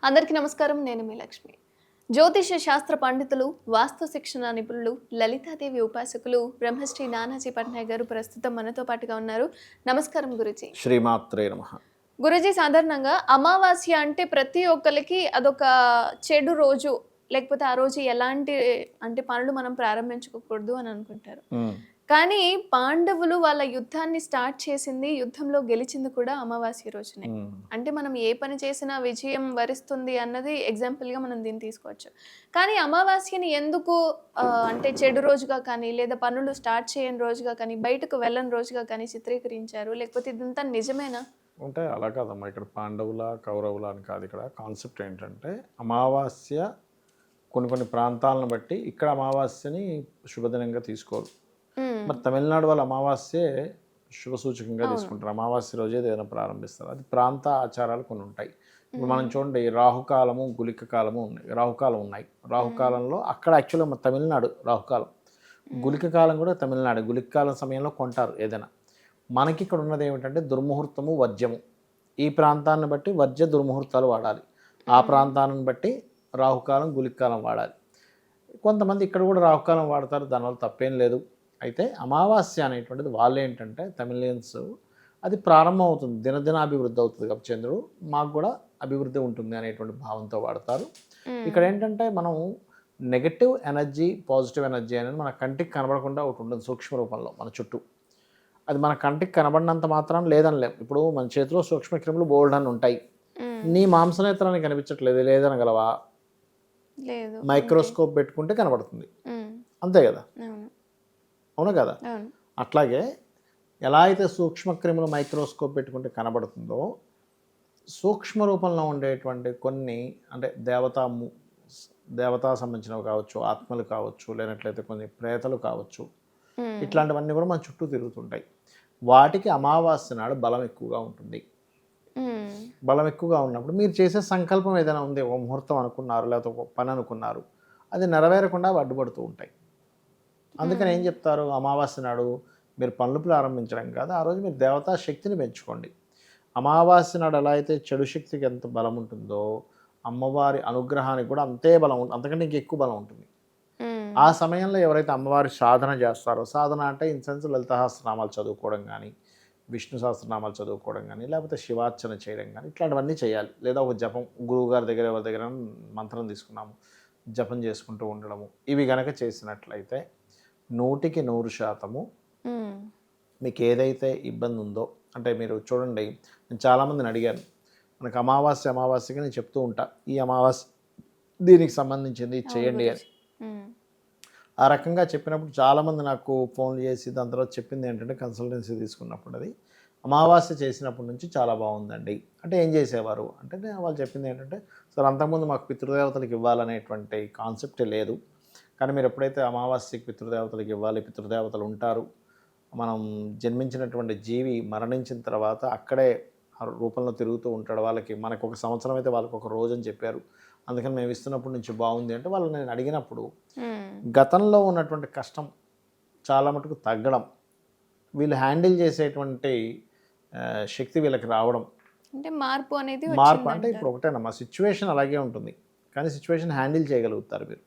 అందరికీ నమస్కారం. నేను మీ లక్ష్మి. జ్యోతిష శాస్త్ర పండితులు, వాస్తు శిక్షణ నిపుణులు, లలితాదేవి ఉపాసకులు బ్రహ్మశ్రీ నానాజీ పట్నాయక్ గారు ప్రస్తుతం మనతో పాటుగా ఉన్నారు. నమస్కారం గురూజీ. శ్రీమాత్రే నమః. గురూజీ, సాధారణంగా అమావాస్య అంటే ప్రతి ఒక్కరికి అదొక చెడు రోజు. లేకపోతే ఆ రోజు ఎలాంటి పనులు మనం ప్రారంభించకూడదు అని అనుకుంటారు. కానీ పాండవులు వాళ్ళ యుద్ధాన్ని స్టార్ట్ చేసింది, యుద్ధంలో గెలిచింది కూడా అమావాస్య రోజునే. అంటే మనం ఏ పని చేసినా విజయం వరిస్తుంది అన్నది ఎగ్జాంపుల్‌గా మనం దీన్ని తీసుకోవచ్చు. కానీ అమావాస్యని ఎందుకు అంటే చెడు రోజుగా కానీ, లేదా పనులు స్టార్ట్ చేయని రోజుగా కానీ, బయటకు వెళ్ళని రోజుగా కానీ చిత్రీకరించారు? లేకపోతే ఇదంతా నిజమేనా? అంటే అలా కాదమ్మా. ఇక్కడ పాండవుల, కౌరవుల అని కాదు. ఇక్కడ కాన్సెప్ట్ ఏంటంటే అమావాస్య కొన్ని ప్రాంతాలను బట్టి ఇక్కడ అమావాస్యని శుభదినంగా తీసుకోరు. మరి తమిళనాడు వాళ్ళ అమావాస్యే శుభసూచకంగా తీసుకుంటారు. అమావాస్య రోజే ఏదైనా ప్రారంభిస్తారు. అది ప్రాంత ఆచారాలు కొన్ని ఉంటాయి. ఇప్పుడు మనం చూడండి, రాహుకాలము, గుళిక కాలము ఉన్నాయి. రాహుకాలం ఉన్నాయి. రాహుకాలంలో అక్కడ యాక్చువల్గా తమిళనాడు రాహుకాలం, గుళిక కాలం కూడా తమిళనాడు. గుళిక కాలం సమయంలో కొంటారు ఏదైనా. మనకి ఇక్కడ ఉన్నది ఏమిటంటే దుర్ముహూర్తము, వర్జ్యము. ఈ ప్రాంతాన్ని బట్టి వర్జ్య దుర్ముహూర్తాలు వాడాలి. ఆ ప్రాంతాన్ని బట్టి రాహుకాలం, గుళికాలం వాడాలి. కొంతమంది ఇక్కడ కూడా రాహుకాలం వాడతారు, దానివల్ల తప్పేం లేదు. అయితే అమావాస్య అనేటువంటిది వాళ్ళు ఏంటంటే తమిళియన్స్, అది ప్రారంభం అవుతుంది, దినదినాభివృద్ధి అవుతుంది కాబట్టి చంద్రుడు మాకు కూడా అభివృద్ధి ఉంటుంది అనేటువంటి భావంతో వాడతారు. ఇక్కడ ఏంటంటే మనం నెగటివ్ ఎనర్జీ, పాజిటివ్ ఎనర్జీ అనేది మన కంటికి కనబడకుండా ఒకటి ఉంటుంది సూక్ష్మ రూపంలో మన చుట్టూ. అది మన కంటికి కనబడినంత మాత్రం లేదనలేం. ఇప్పుడు మన చేతిలో సూక్ష్మక్రిములు బోల్డ్ అని ఉంటాయి. నీ మాంసనేత్రానికి కనిపించట్లేదు, లేదనగలవా? లేదు. మైక్రోస్కోప్ పెట్టుకుంటే కనబడుతుంది, అంతే కదా? అవును కదా? అట్లాగే ఎలా అయితే సూక్ష్మక్రిములు మైక్రోస్కోప్ పెట్టుకుంటే కనబడుతుందో, సూక్ష్మ రూపంలో ఉండేటువంటి కొన్ని అంటే దేవతా సంబంధించినవి కావచ్చు, ఆత్మలు కావచ్చు, లేనట్లయితే కొన్ని ప్రేతలు కావచ్చు, ఇట్లాంటివన్నీ కూడా మన చుట్టూ తిరుగుతుంటాయి. వాటికి అమావాస్య నాడు బలం ఎక్కువగా ఉంటుంది. బలం ఎక్కువగా ఉన్నప్పుడు మీరు చేసే సంకల్పం ఏదైనా ఉంది, ఒక ముహూర్తం అనుకున్నారు, లేకపోతే ఒక పని అనుకున్నారు, అది నెరవేరకుండా అడ్డుపడుతూ ఉంటాయి. అందుకని ఏం చెప్తారు, అమావాస్య నాడు మీరు పనులు ప్రారంభించడం కాదు, ఆ రోజు మీరు దేవతా శక్తిని పెంచుకోండి. అమావాస్య నాడు ఎలా అయితే చెడు శక్తికి ఎంత బలం ఉంటుందో, అమ్మవారి అనుగ్రహానికి కూడా అంతే బలం ఉంటుంది, అంతకంటే ఇంక ఎక్కువ బలం ఉంటుంది. ఆ సమయంలో ఎవరైతే అమ్మవారి సాధన చేస్తారో, సాధన అంటే ఇన్ సెన్స్ లలిత సహస్రనామాలు చదువుకోవడం కానీ, విష్ణు సహస్రనామాలు చదువుకోవడం కానీ, లేకపోతే శివార్చన చేయడం కానీ, ఇట్లాంటివన్నీ చేయాలి. లేదా ఒక జపం, గురువుగారి దగ్గర ఎవరి దగ్గర మంత్రం తీసుకున్నాము, జపం చేసుకుంటూ ఉండడము, ఇవి గనక చేసినట్లయితే 100% మీకు ఏదైతే ఇబ్బంది ఉందో, అంటే మీరు చూడండి, నేను చాలామందిని అడిగాను, మనకు అమావాస్యకి నేను చెప్తూ ఉంటా, ఈ అమావాస్య దీనికి సంబంధించింది చేయండి అని. ఆ రకంగా చెప్పినప్పుడు చాలామంది నాకు ఫోన్లు చేసి దాని తర్వాత చెప్పింది ఏంటంటే, కన్సల్టెన్సీ తీసుకున్నప్పుడు అది అమావాస్య చేసినప్పటి నుంచి చాలా బాగుందండి. అంటే ఏం చేసేవారు అంటే, వాళ్ళు చెప్పింది ఏంటంటే, సార్ అంతకుముందు మాకు పితృదేవతలకు ఇవ్వాలనేటువంటి కాన్సెప్టే లేదు, కానీ మీరు ఎప్పుడైతే అమావాస్యకి పితృదేవతలకు ఇవ్వాలి, పితృదేవతలు ఉంటారు, మనం జన్మించినటువంటి జీవి మరణించిన తర్వాత అక్కడే రూపంలో తిరుగుతూ ఉంటాడు, వాళ్ళకి మనకు ఒక సంవత్సరం అయితే వాళ్ళకి ఒక రోజు అని చెప్పారు, అందుకని మేము ఇస్తున్నప్పటి నుంచి బాగుంది అంటే, వాళ్ళు నేను అడిగినప్పుడు గతంలో ఉన్నటువంటి కష్టం చాలా మటుకు తగ్గడం, వీళ్ళు హ్యాండిల్ చేసేటువంటి శక్తి వీళ్ళకి రావడం, అంటే మార్పు అంటే ఇప్పుడు ఒకటేనమ్మా, సిచ్యువేషన్ అలాగే ఉంటుంది కానీ సిచ్యువేషన్ హ్యాండిల్ చేయగలుగుతారు మీరు.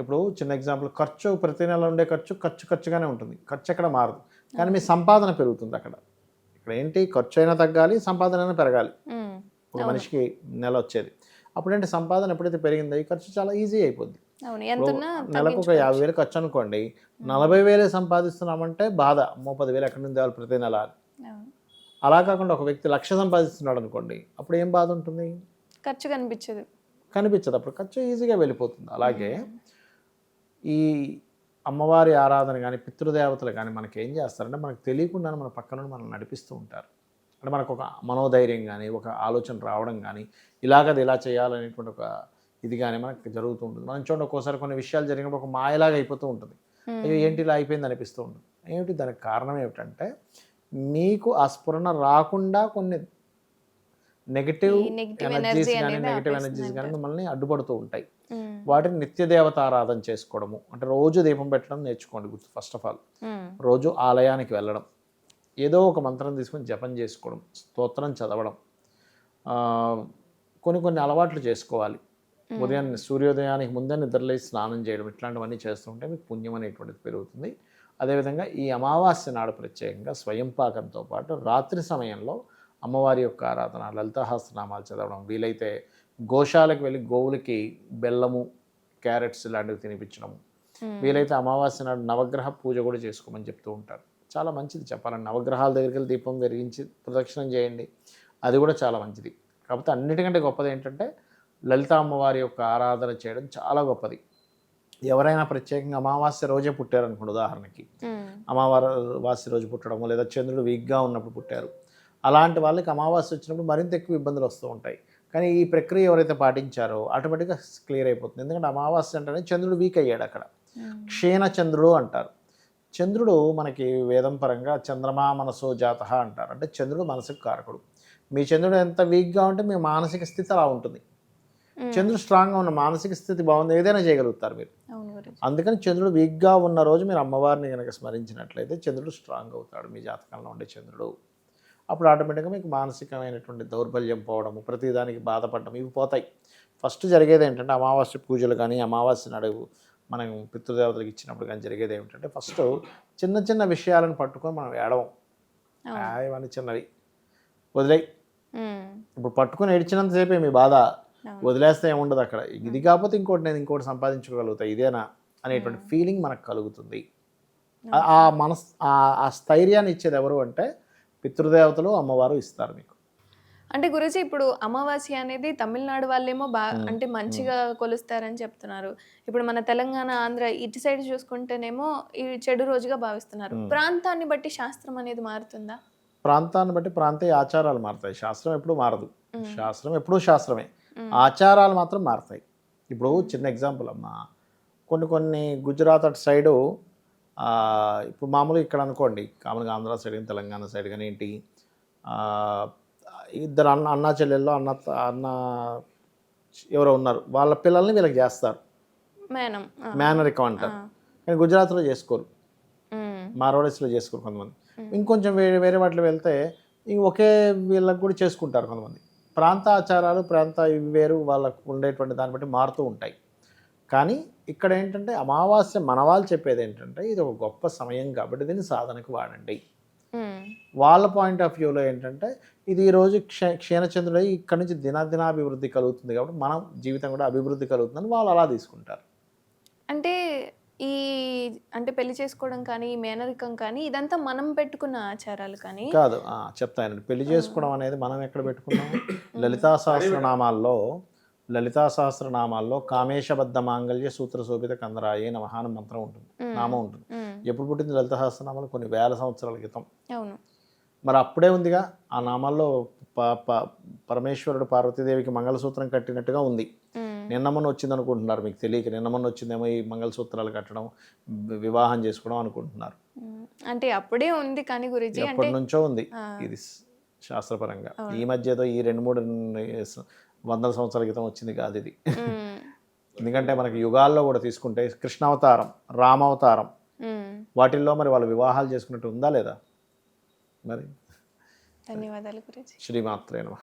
ఇప్పుడు చిన్న ఎగ్జాంపుల్, ఖర్చు ప్రతి నెల ఉండే ఖర్చుగానే ఉంటుంది, ఖర్చు ఎక్కడ మారదు, కానీ మీ సంపాదన పెరుగుతుంది అక్కడ. ఇక్కడ ఏంటి, ఖర్చు అయినా తగ్గాలి, సంపాదన అయినా పెరగాలి. ఒక మనిషికి నెల వచ్చేది, అప్పుడంటే సంపాదన ఎప్పుడైతే పెరిగిందో ఈ ఖర్చు చాలా ఈజీ అయిపోద్ది. నెలకు ఒక 50,000 ఖర్చు అనుకోండి, 40,000 సంపాదిస్తున్నామంటే బాధ, 10,000 ఎక్కడి నుంచి తేవాలి ప్రతి నెల. అలా కాకుండా ఒక వ్యక్తి 1,00,000 సంపాదిస్తున్నాడు అనుకోండి, అప్పుడు ఏం బాధ ఉంటుంది, ఖర్చు కనిపించదు, అప్పుడు ఖర్చు ఈజీగా వెళ్ళిపోతుంది. అలాగే ఈ అమ్మవారి ఆరాధన కానీ, పితృదేవతలు కానీ మనకి ఏం చేస్తారంటే, మనకు తెలియకుండానే మన పక్కన మనల్ని నడిపిస్తూ ఉంటారు. అంటే మనకు ఒక మనోధైర్యం కానీ, ఒక ఆలోచన రావడం కానీ, ఇలాగది ఇలా చేయాలనేటువంటి ఒక ఇది కానీ మనకు జరుగుతూ ఉంటుంది. మనం చూడండి, ఒక్కోసారి కొన్ని విషయాలు జరిగినప్పుడు ఒక మాయలాగా అయిపోతూ ఉంటుంది, అయ్యో ఏంటి ఇలా అయిపోయింది అనిపిస్తూ ఉంటుంది. ఏమిటి దానికి కారణం ఏమిటంటే, మీకు ఆ స్ఫురణ రాకుండా కొన్ని నెగిటివ్ ఎనర్జీస్ కానీ మిమ్మల్ని అడ్డుపడుతూ ఉంటాయి. వాటిని నిత్య దేవతారాధన చేసుకోవడము, అంటే రోజు దీపం పెట్టడం నేర్చుకోండి. ఫస్ట్ ఆఫ్ ఆల్ రోజు ఆలయానికి వెళ్ళడం, ఏదో ఒక మంత్రం తీసుకొని జపం చేసుకోవడం, స్తోత్రం చదవడం, కొన్ని కొన్ని అలవాట్లు చేసుకోవాలి. ఉదయాన్నే సూర్యోదయానికి ముందే నిద్రలేసి స్నానం చేయడం ఇట్లాంటివన్నీ చేస్తుంటే మీకు పుణ్యం అనేటువంటిది పెరుగుతుంది. అదేవిధంగా ఈ అమావాస్య నాడు ప్రత్యేకంగా స్వయం పాకంతో పాటు రాత్రి సమయంలో అమ్మవారి యొక్క ఆరాధన, లలితాసహస్రనామాలు చదవడం, వీలైతే గోశాలకు వెళ్ళి గోవులకి బెల్లము, క్యారెట్స్ ఇలాంటివి తినిపించడం, వీలైతే అమావాస్య నాడు నవగ్రహ పూజ కూడా చేసుకోమని చెప్తూ ఉంటారు. చాలా మంచిది చెప్పాలండి. నవగ్రహాల దగ్గరికి వెళ్ళి దీపం వెలిగించి ప్రదక్షిణం చేయండి, అది కూడా చాలా మంచిది. కాకపోతే అన్నిటికంటే గొప్పది ఏంటంటే లలితా అమ్మవారి యొక్క ఆరాధన చేయడం చాలా గొప్పది. ఎవరైనా ప్రత్యేకంగా అమావాస్య రోజే పుట్టారనుకోండి, ఉదాహరణకి అమావాస్య రోజు పుట్టడము, లేదా చంద్రుడు వీక్గా ఉన్నప్పుడు పుట్టారు, అలాంటి వాళ్ళకి అమావాస్య వచ్చినప్పుడు మరింత ఎక్కువ ఇబ్బందులు వస్తూ ఉంటాయి. కానీ ఈ ప్రక్రియ ఎవరైతే పాటించారో ఆటోమేటిక్గా క్లియర్ అయిపోతుంది. ఎందుకంటే అమావాస్య అంటేనే చంద్రుడు వీక్ అయ్యాడు, అక్కడ క్షీణ చంద్రుడు అంటారు. చంద్రుడు మనకి వేదం పరంగా చంద్రమా మనసో జాతః అంటారు. అంటే చంద్రుడు మనసుకు కారకుడు. మీ చంద్రుడు ఎంత వీక్గా ఉంటే మీ మానసిక స్థితి అలా ఉంటుంది. చంద్రుడు స్ట్రాంగ్గా ఉన్న మానసిక స్థితి బాగుంది, ఏదైనా చేయగలుగుతారు మీరు. అందుకని చంద్రుడు వీక్గా ఉన్న రోజు మీరు అమ్మవారిని కనుక స్మరించినట్లయితే చంద్రుడు స్ట్రాంగ్ అవుతాడు, మీ జాతకంలో ఉండే చంద్రుడు. అప్పుడు ఆటోమేటిక్గా మీకు మానసికమైనటువంటి దౌర్బల్యం పోవడము, ప్రతిదానికి బాధపడడం, ఇవి పోతాయి. ఫస్ట్ జరిగేది ఏంటంటే అమావాస్య పూజలు కానీ అమావాస్య నాడు మనం పితృదేవతలకు ఇచ్చినప్పుడు కానీ జరిగేది ఏమిటంటే ఫస్ట్ చిన్న చిన్న విషయాలను పట్టుకొని మనం ఏడవం. ఇవన్నీ చిన్నవి వదిలేయి. ఇప్పుడు పట్టుకొని ఏడ్చినంతసేపే మీ బాధ, వదిలేస్తే ఏముండదు అక్కడ. ఇది కాకపోతే ఇంకోటి నేను ఇంకోటి సంపాదించుకోగలుగుతా, ఇదేనా అనేటువంటి ఫీలింగ్ మనకు కలుగుతుంది. ఆ స్థైర్యాన్ని ఇచ్చేది ఎవరు అంటే పితృదేవతలు, అమ్మవారు ఇస్తారు మీకు. అంటే గురుజీ, ఇప్పుడు అమావాస్య అనేది తమిళనాడు వాళ్ళేమో అంటే మంచిగా కొలుస్తారని చెప్తున్నారు. ఇప్పుడు మన తెలంగాణ, ఆంధ్ర ఇటు సైడ్ చూసుకుంటేనేమో ఈ చెడు రోజుగా భావిస్తున్నారు. ప్రాంతాన్ని బట్టి శాస్త్రం అనేది మారుతుందా? ప్రాంతాన్ని బట్టి ప్రాంతీయ ఆచారాలు మారుతాయి. శాస్త్రం ఎప్పుడూ మారదు. శాస్త్రం ఎప్పుడూ శాస్త్రమే, ఆచారాలు మాత్రం మారుతాయి. ఇప్పుడు చిన్న ఎగ్జాంపుల్ అమ్మా, కొన్ని గుజరాత్ అటు సైడు ఇప్పుడు మామూలుగా ఇక్కడ అనుకోండి, కామన్గా ఆంధ్ర సైడ్ కానీ తెలంగాణ సైడ్ కానీ ఏంటి, ఇద్దరు అన్నా చెల్లెల్లో అన్న ఎవరో ఉన్నారు, వాళ్ళ పిల్లల్ని వీళ్ళకి చేస్తారు, మేనరికం అంటారు. కానీ గుజరాత్లో చేసుకోరు, మార్వాడీస్లో చేసుకోరు కొంతమంది. ఇంకొంచెం వేరే వాటిలో వెళ్తే ఒకే వీళ్ళకి కూడా చేసుకుంటారు కొంతమంది. ప్రాంత ఆచారాలు, ప్రాంత ఇవి వేరు, వాళ్ళకు ఉండేటువంటి దాన్ని బట్టి మారుతూ ఉంటాయి. కానీ ఇక్కడ ఏంటంటే అమావాస్య మన వాళ్ళు చెప్పేది ఏంటంటే ఇది ఒక గొప్ప సమయం కాబట్టి దీన్ని సాధనకు వాడండి. వాళ్ళ పాయింట్ ఆఫ్ వ్యూలో ఏంటంటే ఇది ఈరోజు క్షీణచంద్రుడై ఇక్కడ నుంచి దినాభివృద్ధి కలుగుతుంది కాబట్టి మనం జీవితం కూడా అభివృద్ధి కలుగుతుందని వాళ్ళు అలా తీసుకుంటారు. అంటే అంటే పెళ్లి చేసుకోవడం కానీ, మేనరికం కానీ, ఇదంతా మనం పెట్టుకున్న ఆచారాలు కానీ కాదు. చెప్తానండి, పెళ్లి చేసుకోవడం అనేది మనం ఎక్కడ పెట్టుకున్నాము? లలితా సహస్రనామాల్లో కామేశబద్ధ మాంగళ్య సూత్ర శోభిత కందరాయే నమః అనే మంత్రం ఉంటుంది, నామం ఉంటుంది. ఎప్పుడు పుట్టింది లలితా సహస్రనామాలు? కొన్ని వేల సంవత్సరాల క్రితం. మరి అప్పుడే ఉందిగా ఆ నామాల్లో పరమేశ్వరుడు పార్వతీదేవికి మంగళసూత్రం కట్టినట్టుగా ఉంది. నిన్నమన్న వచ్చింది అనుకుంటున్నారు, మీకు తెలియక నిన్నమన్న వచ్చిందేమో ఈ మంగళసూత్రాలు కట్టడం, వివాహం చేసుకోవడం అనుకుంటున్నారు. అంటే అప్పుడే ఉంది కానీ గురుజీ, ఎప్పటి నుంచో ఉంది ఇది శాస్త్రపరంగా. ఈ మధ్య ఏదో ఈ 2-3 వందల సంవత్సరాల క్రితం వచ్చింది కాదు ఇది. ఎందుకంటే మనకి యుగాల్లో కూడా తీసుకుంటే కృష్ణావతారం, రామావతారం, వాటిల్లో మరి వాళ్ళు వివాహాలు చేసుకున్నట్టు ఉందా లేదా? మరి ధన్యవాదాలు గురుజీ. శ్రీమాత్రే నమః.